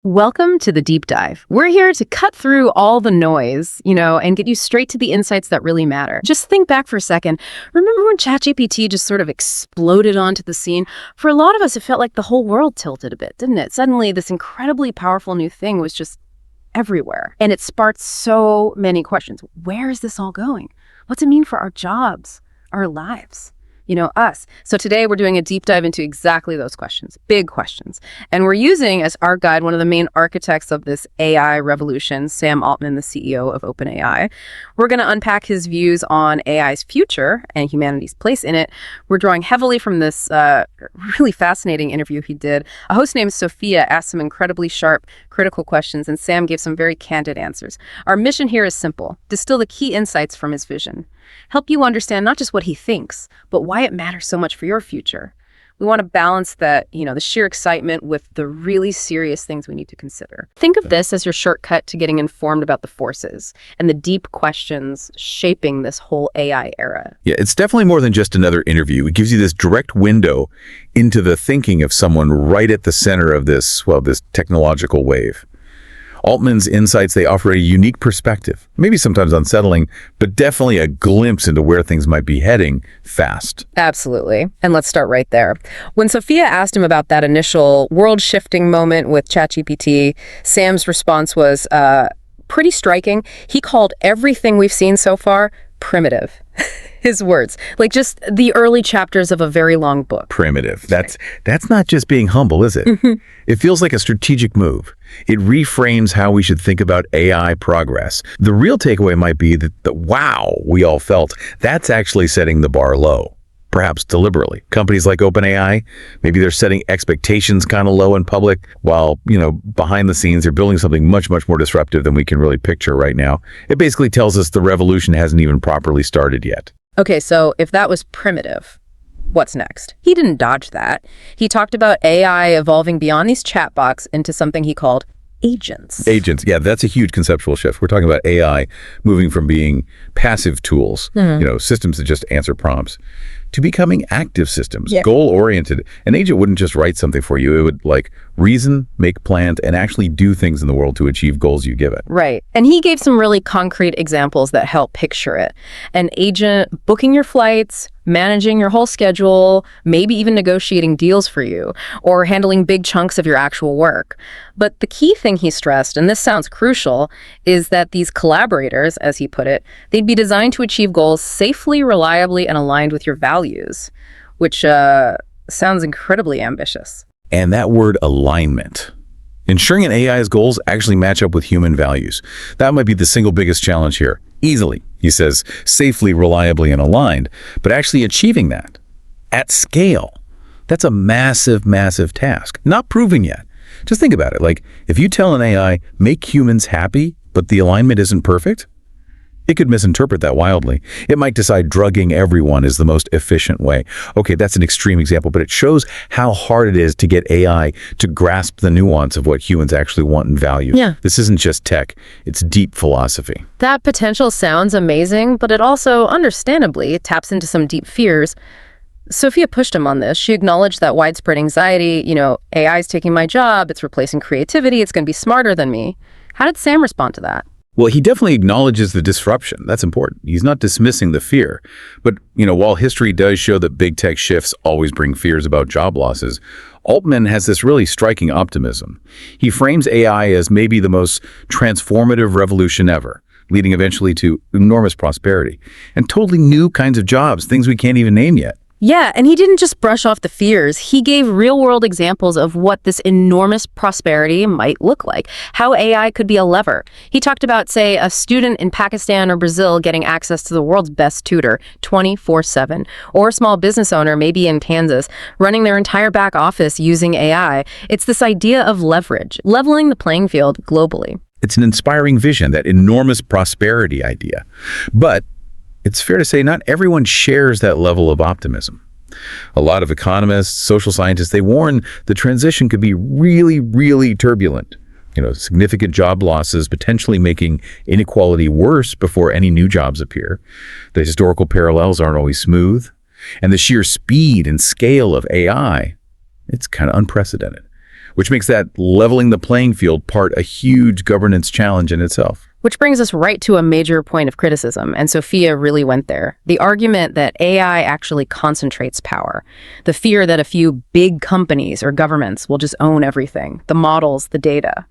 Welcome to the deep dive. We're here to cut through all the noise, and get you straight to the insights that really matter. Just think back for a second. Remember when ChatGPT just sort of exploded onto the scene? For a lot of us, it felt like the whole world tilted a bit, didn't it? Suddenly, this incredibly powerful new thing was just everywhere. And it sparked so many questions. Where is this all going? What's it mean for our jobs, our lives? Us. So today we're doing a deep dive into exactly those questions, big questions. And we're using as our guide one of the main architects of this AI revolution, Sam Altman, the CEO of OpenAI. We're going to unpack his views on AI's future and humanity's place in it. We're drawing heavily from this really fascinating interview he did. A host named Sophia asked some incredibly sharp, critical questions, and Sam gave some very candid answers. Our mission here is simple: distill the key insights from his vision. Help you understand not just what he thinks, but why it matters so much for your future. We want to balance that, the sheer excitement with the really serious things we need to consider. Think of this as your shortcut to getting informed about the forces and the deep questions shaping this whole AI era. Yeah, it's definitely more than just another interview. It gives you this direct window into the thinking of someone right at the center of this technological wave. Altman's insights, they offer a unique perspective, maybe sometimes unsettling, but definitely a glimpse into where things might be heading fast. Absolutely. And let's start right there. When Sophia asked him about that initial world-shifting moment with ChatGPT, Sam's response was pretty striking. He called everything we've seen so far primitive. His words, like just the early chapters of a very long book. Primitive. That's not just being humble, is it? It feels like a strategic move. It reframes how we should think about AI progress. The real takeaway might be that the wow we all felt, that's actually setting the bar low, perhaps deliberately. Companies like OpenAI, maybe they're setting expectations kind of low in public, while, behind the scenes, they're building something much, much more disruptive than we can really picture right now. It basically tells us the revolution hasn't even properly started yet. Okay, so if that was primitive, what's next? He didn't dodge that. He talked about AI evolving beyond these chatbots into something he called agents. Agents, yeah, that's a huge conceptual shift. We're talking about AI moving from being passive tools, systems that just answer prompts, to becoming active systems, goal-oriented. An agent wouldn't just write something for you. It would reason, make plans, and actually do things in the world to achieve goals you give it. Right. And he gave some really concrete examples that help picture it. An agent booking your flights, managing your whole schedule, maybe even negotiating deals for you, or handling big chunks of your actual work. But the key thing he stressed, and this sounds crucial, is that these collaborators, as he put it, they'd be designed to achieve goals safely, reliably, and aligned with your values, which sounds incredibly ambitious. And that word alignment. Ensuring an AI's goals actually match up with human values. That might be the single biggest challenge here. Easily, he says, safely, reliably, and aligned. But actually achieving that at scale, that's a massive, massive task. Not proven yet. Just think about it. If you tell an AI, make humans happy, but the alignment isn't perfect, it could misinterpret that wildly. It might decide drugging everyone is the most efficient way. Okay, that's an extreme example, but it shows how hard it is to get AI to grasp the nuance of what humans actually want and value. Yeah. This isn't just tech, it's deep philosophy. That potential sounds amazing, but it also, understandably, taps into some deep fears. Sophia pushed him on this. She acknowledged that widespread anxiety, AI is taking my job, it's replacing creativity, it's going to be smarter than me. How did Sam respond to that? Well, he definitely acknowledges the disruption. That's important. He's not dismissing the fear. But, while history does show that big tech shifts always bring fears about job losses, Altman has this really striking optimism. He frames AI as maybe the most transformative revolution ever, leading eventually to enormous prosperity and totally new kinds of jobs, things we can't even name yet. Yeah, and he didn't just brush off the fears. He gave real-world examples of what this enormous prosperity might look like, how AI could be a lever. He talked about, say, a student in Pakistan or Brazil getting access to the world's best tutor 24/7, or a small business owner, maybe in Kansas, running their entire back office using AI. It's this idea of leverage, leveling the playing field globally. It's an inspiring vision, that enormous prosperity idea. But it's fair to say not everyone shares that level of optimism. A lot of economists, social scientists, they warn the transition could be really, really turbulent. Significant job losses, potentially making inequality worse before any new jobs appear. The historical parallels aren't always smooth. And the sheer speed and scale of AI, it's kind of unprecedented. which makes that leveling the playing field part a huge governance challenge in itself. Which brings us right to a major point of criticism, and Sophia really went there. The argument that AI actually concentrates power. The fear that a few big companies or governments will just own everything, the models, the data.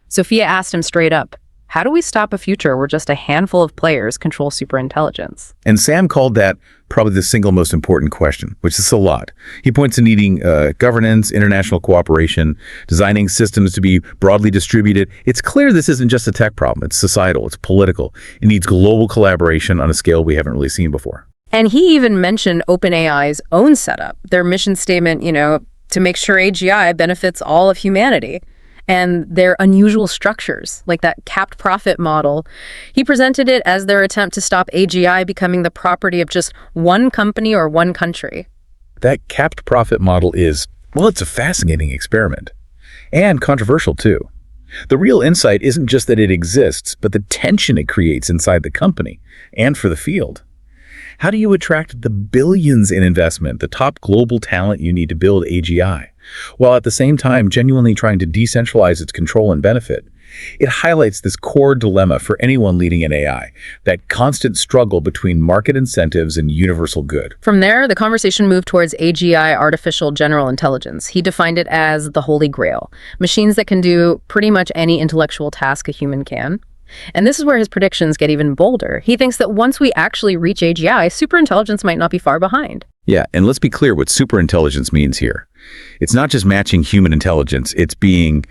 Sophia asked him straight up, how do we stop a future where just a handful of players control superintelligence? And Sam called that probably the single most important question, which is a lot. He points to needing governance, international cooperation, designing systems to be broadly distributed. It's clear this isn't just a tech problem. It's societal. It's political. It needs global collaboration on a scale we haven't really seen before. And he even mentioned OpenAI's own setup, their mission statement, to make sure AGI benefits all of humanity. And their unusual structures, like that capped profit model. He presented it as their attempt to stop AGI becoming the property of just one company or one country. That capped profit model is, well, it's a fascinating experiment. And controversial, too. The real insight isn't just that it exists, but the tension it creates inside the company and for the field. How do you attract the billions in investment, the top global talent you need to build AGI, while at the same time genuinely trying to decentralize its control and benefit? It highlights this core dilemma for anyone leading an AI, that constant struggle between market incentives and universal good. From there, the conversation moved towards AGI, artificial general intelligence. He defined it as the holy grail, machines that can do pretty much any intellectual task a human can. And this is where his predictions get even bolder. He thinks that once we actually reach AGI, superintelligence might not be far behind. Yeah, and let's be clear what superintelligence means here. It's not just matching human intelligence, it's being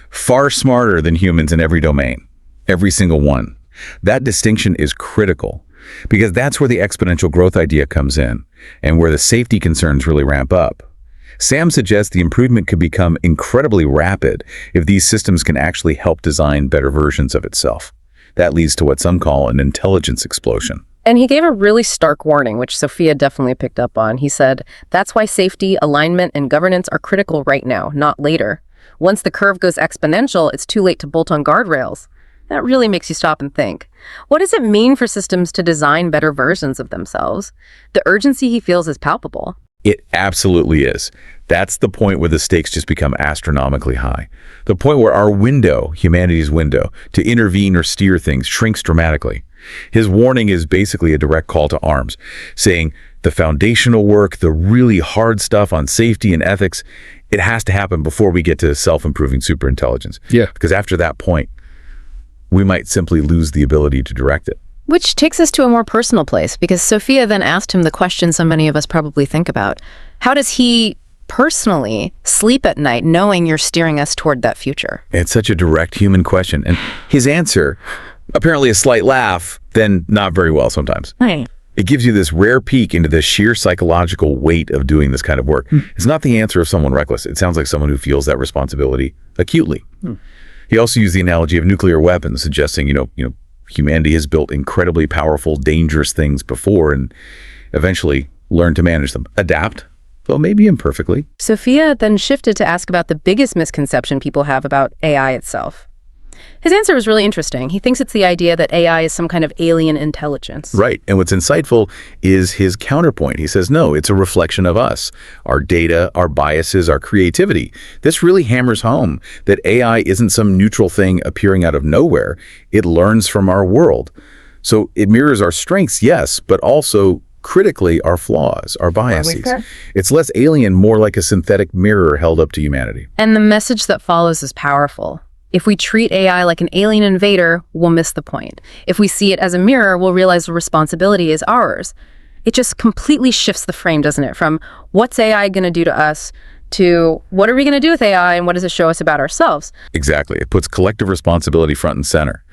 far smarter than humans in every domain, every single one. That distinction is critical, because that's where the exponential growth idea comes in, and where the safety concerns really ramp up. Sam suggests the improvement could become incredibly rapid if these systems can actually help design better versions of itself. That leads to what some call an intelligence explosion. And he gave a really stark warning, which Sophia definitely picked up on. He said, that's why safety, alignment, and governance are critical right now, not later. Once the curve goes exponential, it's too late to bolt on guardrails. That really makes you stop and think. What does it mean for systems to design better versions of themselves? The urgency he feels is palpable. It absolutely is. That's the point where the stakes just become astronomically high. The point where our window, humanity's window, to intervene or steer things shrinks dramatically. His warning is basically a direct call to arms, saying the foundational work, the really hard stuff on safety and ethics, it has to happen before we get to self-improving superintelligence. Yeah. Because after that point, we might simply lose the ability to direct it. Which takes us to a more personal place, because Sophia then asked him the question so many of us probably think about. How does he personally sleep at night knowing you're steering us toward that future? It's such a direct human question. And his answer, apparently a slight laugh, then not very well sometimes. Right. It gives you this rare peek into the sheer psychological weight of doing this kind of work. It's not the answer of someone reckless. It sounds like someone who feels that responsibility acutely. He also used the analogy of nuclear weapons, suggesting, humanity has built incredibly powerful, dangerous things before and eventually learned to manage them. Adapt, though maybe imperfectly. Sophia then shifted to ask about the biggest misconception people have about AI itself. His answer was really interesting. He thinks it's the idea that AI is some kind of alien intelligence. Right. And what's insightful is his counterpoint. He says, no, it's a reflection of us, our data, our biases, our creativity. This really hammers home that AI isn't some neutral thing appearing out of nowhere. It learns from our world. So it mirrors our strengths, yes, but also critically our flaws, our biases. It's less alien, more like a synthetic mirror held up to humanity. And the message that follows is powerful. If we treat AI like an alien invader, we'll miss the point. If we see it as a mirror, we'll realize the responsibility is ours. It just completely shifts the frame, doesn't it? From what's AI going to do to us to what are we going to do with AI and what does it show us about ourselves? Exactly. It puts collective responsibility front and center.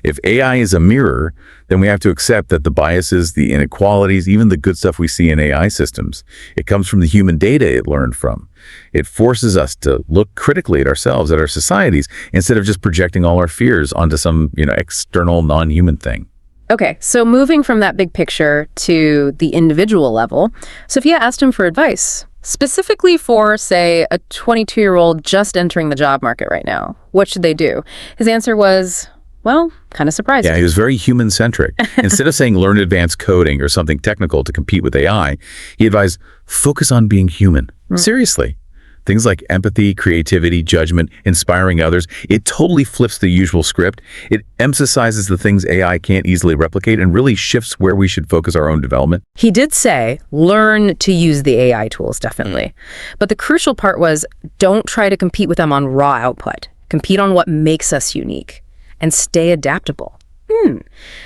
If AI is a mirror, then we have to accept that the biases, the inequalities, even the good stuff we see in AI systems, it comes from the human data it learned from. It forces us to look critically at ourselves, at our societies, instead of just projecting all our fears onto some, external non-human thing. Okay, so moving from that big picture to the individual level, Sophia asked him for advice, specifically for, say, a 22-year-old just entering the job market right now. What should they do? His answer was, well, kind of surprising. Yeah, he was very human-centric. Instead of saying learn advanced coding or something technical to compete with AI, he advised, focus on being human. Seriously. Things like empathy, creativity, judgment, inspiring others. It totally flips the usual script. It emphasizes the things AI can't easily replicate and really shifts where we should focus our own development. He did say, learn to use the AI tools, definitely. But the crucial part was, don't try to compete with them on raw output. Compete on what makes us unique and stay adaptable.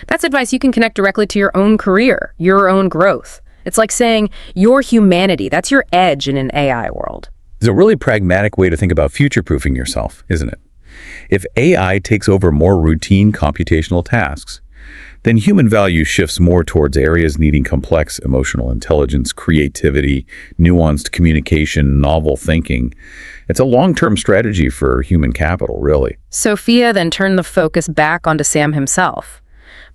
That's advice you can connect directly to your own career, your own growth. It's like saying your humanity, that's your edge in an AI world. It's a really pragmatic way to think about future-proofing yourself, isn't it? If AI takes over more routine computational tasks, then human value shifts more towards areas needing complex emotional intelligence, creativity, nuanced communication, novel thinking. It's a long-term strategy for human capital, really. Sophia then turned the focus back onto Sam himself,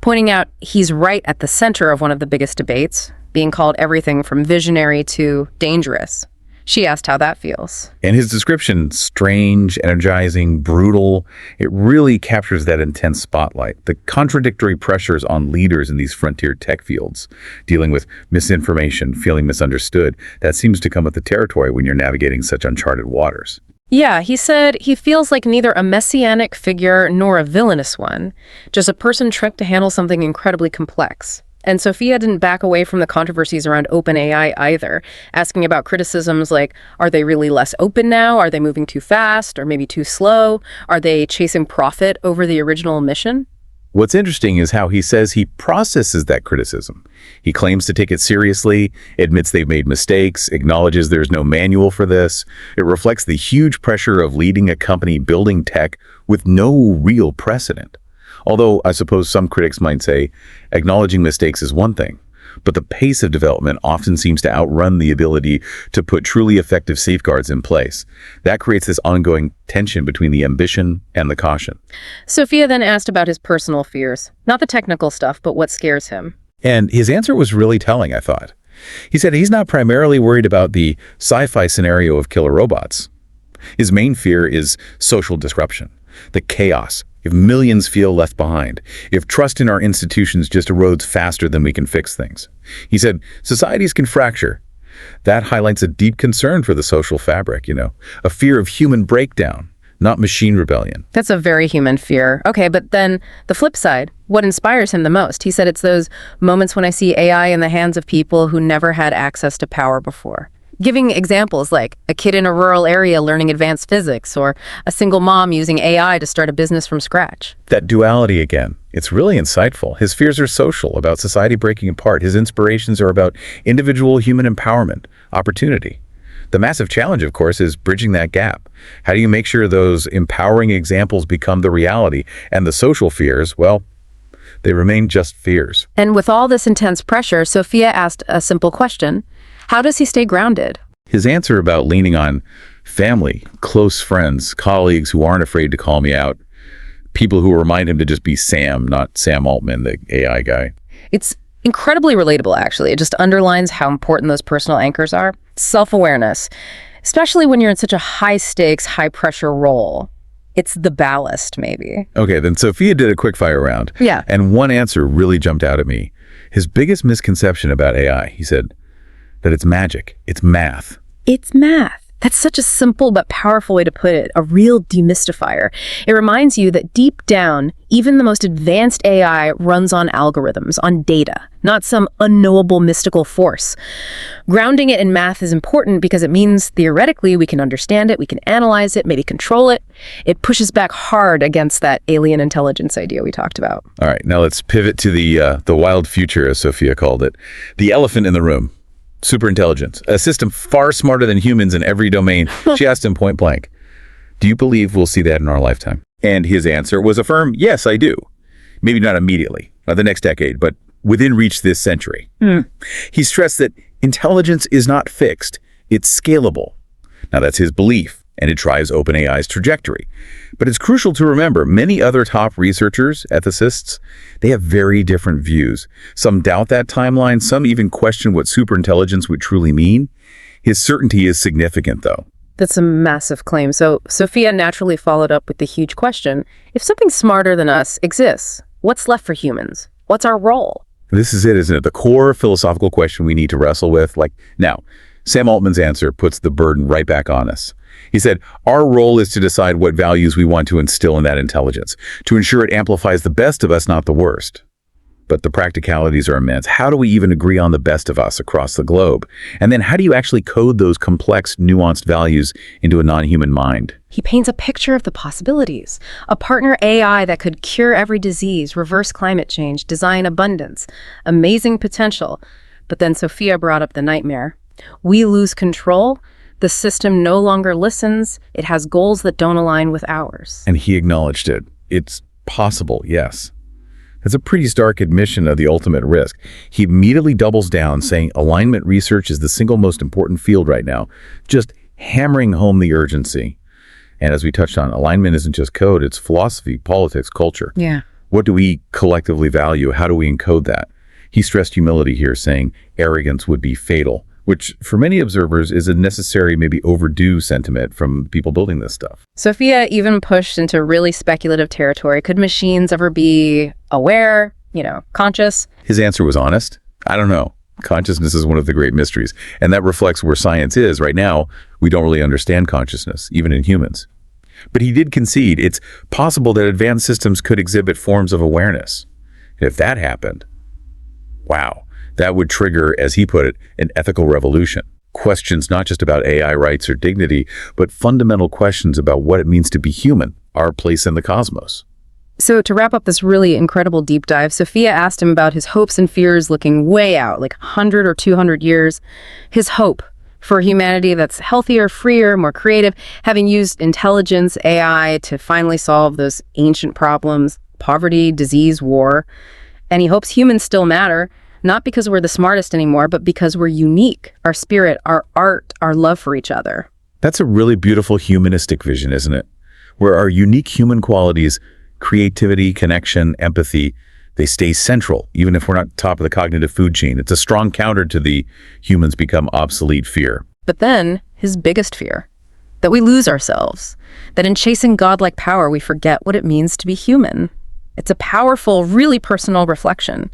pointing out he's right at the center of one of the biggest debates, being called everything from visionary to dangerous. She asked how that feels. And his description, strange, energizing, brutal, it really captures that intense spotlight. The contradictory pressures on leaders in these frontier tech fields, dealing with misinformation, feeling misunderstood, that seems to come with the territory when you're navigating such uncharted waters. Yeah, he said he feels like neither a messianic figure nor a villainous one, just a person trying to handle something incredibly complex. And Sophia didn't back away from the controversies around OpenAI either, asking about criticisms like, are they really less open now? Are they moving too fast or maybe too slow? Are they chasing profit over the original mission? What's interesting is how he says he processes that criticism. He claims to take it seriously, admits they've made mistakes, acknowledges there's no manual for this. It reflects the huge pressure of leading a company building tech with no real precedent. Although I suppose some critics might say acknowledging mistakes is one thing, but the pace of development often seems to outrun the ability to put truly effective safeguards in place. That creates this ongoing tension between the ambition and the caution. Sophia then asked about his personal fears, not the technical stuff, but what scares him. And his answer was really telling, I thought. He said he's not primarily worried about the sci-fi scenario of killer robots. His main fear is social disruption, the chaos, if millions feel left behind, if trust in our institutions just erodes faster than we can fix things. He said, societies can fracture. That highlights a deep concern for the social fabric, a fear of human breakdown, not machine rebellion. That's a very human fear. Okay, but then the flip side, what inspires him the most? He said it's those moments when I see AI in the hands of people who never had access to power before. Giving examples like a kid in a rural area learning advanced physics or a single mom using AI to start a business from scratch. That duality again, it's really insightful. His fears are social, about society breaking apart. His inspirations are about individual human empowerment, opportunity. The massive challenge, of course, is bridging that gap. How do you make sure those empowering examples become the reality and the social fears, well, they remain just fears? And with all this intense pressure, Sophia asked a simple question. How does he stay grounded? His answer about leaning on family, close friends, colleagues who aren't afraid to call me out, people who remind him to just be Sam, not Sam Altman, the AI guy. It's incredibly relatable, actually. It just underlines how important those personal anchors are. Self-awareness, especially when you're in such a high-stakes, high-pressure role. It's the ballast, maybe. Okay, then Sophia did a quick fire round. Yeah. And one answer really jumped out at me. His biggest misconception about AI, he said, that it's magic, it's math. It's math. That's such a simple but powerful way to put it, a real demystifier. It reminds you that deep down, even the most advanced AI runs on algorithms, on data, not some unknowable mystical force. Grounding it in math is important because it means theoretically we can understand it, we can analyze it, maybe control it. It pushes back hard against that alien intelligence idea we talked about. All right, now let's pivot to the wild future, as Sophia called it. The elephant in the room. Superintelligence, a system far smarter than humans in every domain. She asked him point blank, do you believe we'll see that in our lifetime? And his answer was a firm, yes, I do. Maybe not immediately, not the next decade, but within reach this century. He stressed that intelligence is not fixed, it's scalable. Now that's his belief, and it drives OpenAI's trajectory. But it's crucial to remember, many other top researchers, ethicists, they have very different views. Some doubt that timeline, some even question what superintelligence would truly mean. His certainty is significant, though. That's a massive claim. So Sophia naturally followed up with the huge question, if something smarter than us exists, what's left for humans? What's our role? This is it, isn't it? The core philosophical question we need to wrestle with. Now, Sam Altman's answer puts the burden right back on us. He said, our role is to decide what values we want to instill in that intelligence, to ensure it amplifies the best of us, not the worst. But the practicalities are immense. How do we even agree on the best of us across the globe? And then how do you actually code those complex, nuanced values into a non-human mind? He paints a picture of the possibilities. A partner AI that could cure every disease, reverse climate change, design abundance. Amazing potential. But then Sophia brought up the nightmare. We lose control. The system no longer listens. It has goals that don't align with ours. And he acknowledged it. It's possible, yes. That's a pretty stark admission of the ultimate risk. He immediately doubles down, saying alignment research is the single most important field right now, just hammering home the urgency. And as we touched on, alignment isn't just code, it's philosophy, politics, culture. Yeah. What do we collectively value? How do we encode that? He stressed humility here, saying arrogance would be fatal, which for many observers is a necessary, maybe overdue sentiment from people building this stuff. Sophia even pushed into really speculative territory. Could machines ever be aware, conscious? His answer was honest. I don't know. Consciousness is one of the great mysteries, and that reflects where science is. Right now, we don't really understand consciousness, even in humans. But he did concede it's possible that advanced systems could exhibit forms of awareness. And if that happened, wow, that would trigger, as he put it, an ethical revolution. Questions not just about AI rights or dignity, but fundamental questions about what it means to be human, our place in the cosmos. So to wrap up this really incredible deep dive, Sophia asked him about his hopes and fears looking way out, like 100 or 200 years. His hope for humanity that's healthier, freer, more creative, having used intelligence, AI, to finally solve those ancient problems, poverty, disease, war. And he hopes humans still matter, not because we're the smartest anymore, but because we're unique, our spirit, our art, our love for each other. That's a really beautiful humanistic vision, isn't it? Where our unique human qualities, creativity, connection, empathy, they stay central, even if we're not top of the cognitive food chain. It's a strong counter to the humans become obsolete fear. But then, his biggest fear, that we lose ourselves, that in chasing godlike power, we forget what it means to be human. It's a powerful, really personal reflection.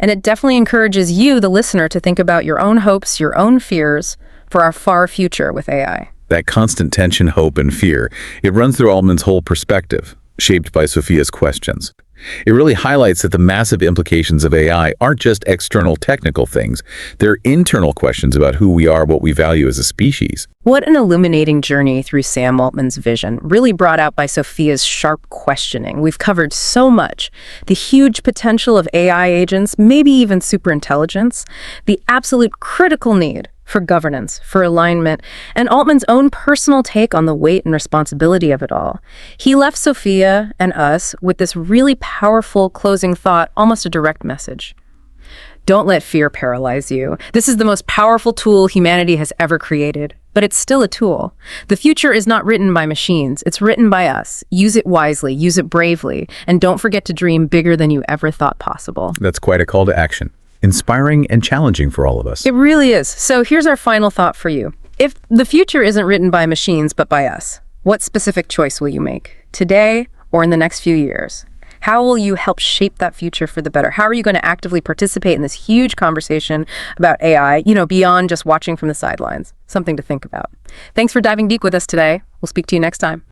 And it definitely encourages you, the listener, to think about your own hopes, your own fears for our far future with AI. That constant tension, hope, and fear, it runs through Altman's whole perspective, shaped by Sophia's questions. It really highlights that the massive implications of AI aren't just external technical things. They're internal questions about who we are, what we value as a species. What an illuminating journey through Sam Altman's vision, really brought out by Sophia's sharp questioning. We've covered so much. The huge potential of AI agents, maybe even superintelligence, the absolute critical need for governance, for alignment, and Altman's own personal take on the weight and responsibility of it all. He left Sophia and us with this really powerful closing thought, almost a direct message. Don't let fear paralyze you. This is the most powerful tool humanity has ever created, but it's still a tool. The future is not written by machines, it's written by us. Use it wisely, use it bravely, and don't forget to dream bigger than you ever thought possible. That's quite a call to action. Inspiring and challenging for all of us. It really is. So here's our final thought for you. If the future isn't written by machines, but by us, what specific choice will you make? Today or in the next few years? How will you help shape that future for the better? How are you going to actively participate in this huge conversation about AI, beyond just watching from the sidelines? Something to think about. Thanks for diving deep with us today. We'll speak to you next time.